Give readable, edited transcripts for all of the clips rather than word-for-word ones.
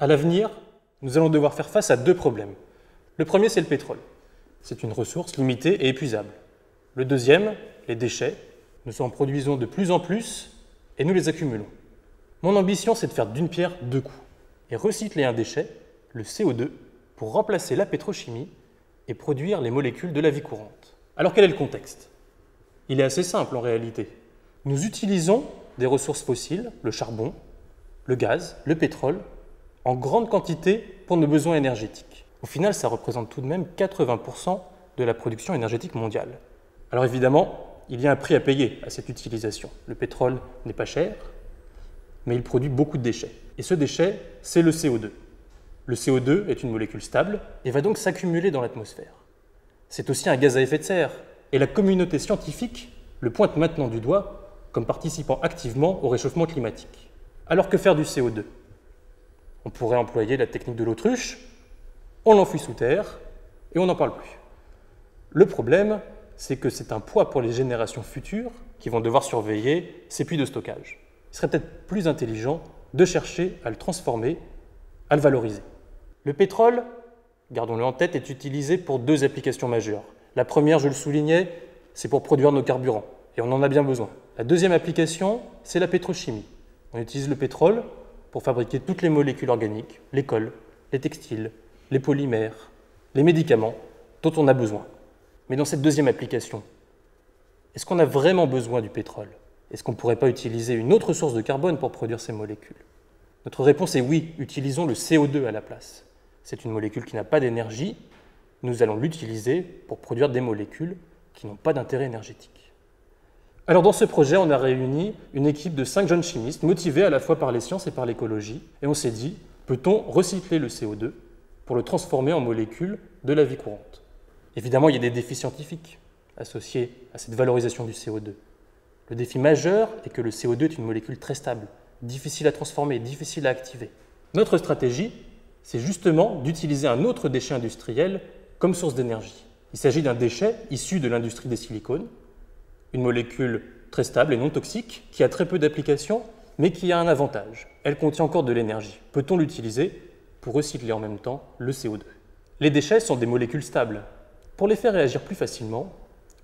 À l'avenir, nous allons devoir faire face à deux problèmes. Le premier, c'est le pétrole. C'est une ressource limitée et épuisable. Le deuxième, les déchets. Nous en produisons de plus en plus et nous les accumulons. Mon ambition, c'est de faire d'une pierre deux coups et recycler un déchet, le CO2, pour remplacer la pétrochimie et produire les molécules de la vie courante. Alors quel est le contexte? Il est assez simple en réalité. Nous utilisons des ressources fossiles, le charbon, le gaz, le pétrole, en grande quantité pour nos besoins énergétiques. Au final, ça représente tout de même 80% de la production énergétique mondiale. Alors évidemment, il y a un prix à payer à cette utilisation. Le pétrole n'est pas cher, mais il produit beaucoup de déchets. Et ce déchet, c'est le CO2. Le CO2 est une molécule stable et va donc s'accumuler dans l'atmosphère. C'est aussi un gaz à effet de serre, et la communauté scientifique le pointe maintenant du doigt comme participant activement au réchauffement climatique. Alors que faire du CO2? On pourrait employer la technique de l'autruche, on l'enfuit sous terre et on n'en parle plus. Le problème, c'est que c'est un poids pour les générations futures qui vont devoir surveiller ces puits de stockage. Il serait peut-être plus intelligent de chercher à le transformer, à le valoriser. Le pétrole, gardons-le en tête, est utilisé pour deux applications majeures. La première, je le soulignais, c'est pour produire nos carburants, et on en a bien besoin. La deuxième application, c'est la pétrochimie. On utilise le pétrole pour fabriquer toutes les molécules organiques, les cols, les textiles, les polymères, les médicaments dont on a besoin. Mais dans cette deuxième application, est-ce qu'on a vraiment besoin du pétrole? Est-ce qu'on ne pourrait pas utiliser une autre source de carbone pour produire ces molécules? Notre réponse est oui, utilisons le CO2 à la place. C'est une molécule qui n'a pas d'énergie, nous allons l'utiliser pour produire des molécules qui n'ont pas d'intérêt énergétique. Alors dans ce projet, on a réuni une équipe de 5 jeunes chimistes motivés à la fois par les sciences et par l'écologie, et on s'est dit, peut-on recycler le CO2 pour le transformer en molécules de la vie courante? Évidemment, il y a des défis scientifiques associés à cette valorisation du CO2. Le défi majeur est que le CO2 est une molécule très stable, difficile à transformer, difficile à activer. Notre stratégie, c'est justement d'utiliser un autre déchet industriel comme source d'énergie. Il s'agit d'un déchet issu de l'industrie des silicones, une molécule très stable et non toxique, qui a très peu d'applications, mais qui a un avantage. Elle contient encore de l'énergie. Peut-on l'utiliser pour recycler en même temps le CO2? Les déchets sont des molécules stables. Pour les faire réagir plus facilement,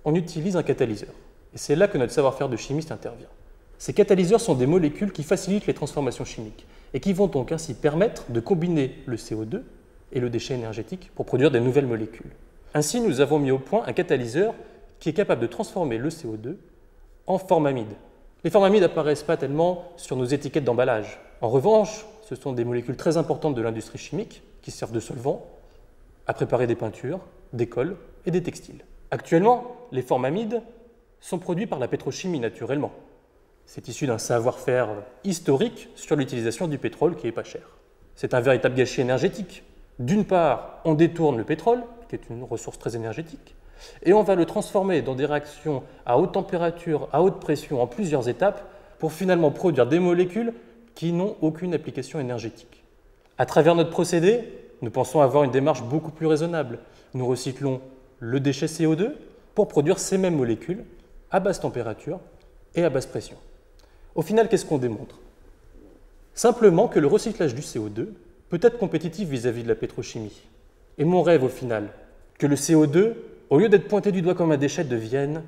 on utilise un catalyseur. Et c'est là que notre savoir-faire de chimiste intervient. Ces catalyseurs sont des molécules qui facilitent les transformations chimiques et qui vont donc ainsi permettre de combiner le CO2 et le déchet énergétique pour produire des nouvelles molécules. Ainsi, nous avons mis au point un catalyseur qui est capable de transformer le CO2 en formamide. Les formamides n'apparaissent pas tellement sur nos étiquettes d'emballage. En revanche, ce sont des molécules très importantes de l'industrie chimique qui servent de solvant à préparer des peintures, des cols et des textiles. Actuellement, les formamides sont produits par la pétrochimie naturellement. C'est issu d'un savoir-faire historique sur l'utilisation du pétrole qui n'est pas cher. C'est un véritable gâchis énergétique. D'une part, on détourne le pétrole, qui est une ressource très énergétique, et on va le transformer dans des réactions à haute température, à haute pression, en plusieurs étapes, pour finalement produire des molécules qui n'ont aucune application énergétique. À travers notre procédé, nous pensons avoir une démarche beaucoup plus raisonnable. Nous recyclons le déchet CO2 pour produire ces mêmes molécules à basse température et à basse pression. Au final, qu'est-ce qu'on démontre? Simplement que le recyclage du CO2 peut être compétitif vis-à-vis de la pétrochimie. Et mon rêve au final, que le CO2, au lieu d'être pointé du doigt comme un déchet, devienne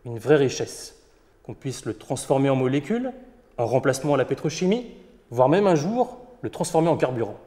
une vraie richesse, qu'on puisse le transformer en molécules, en remplacement à la pétrochimie, voire même un jour le transformer en carburant.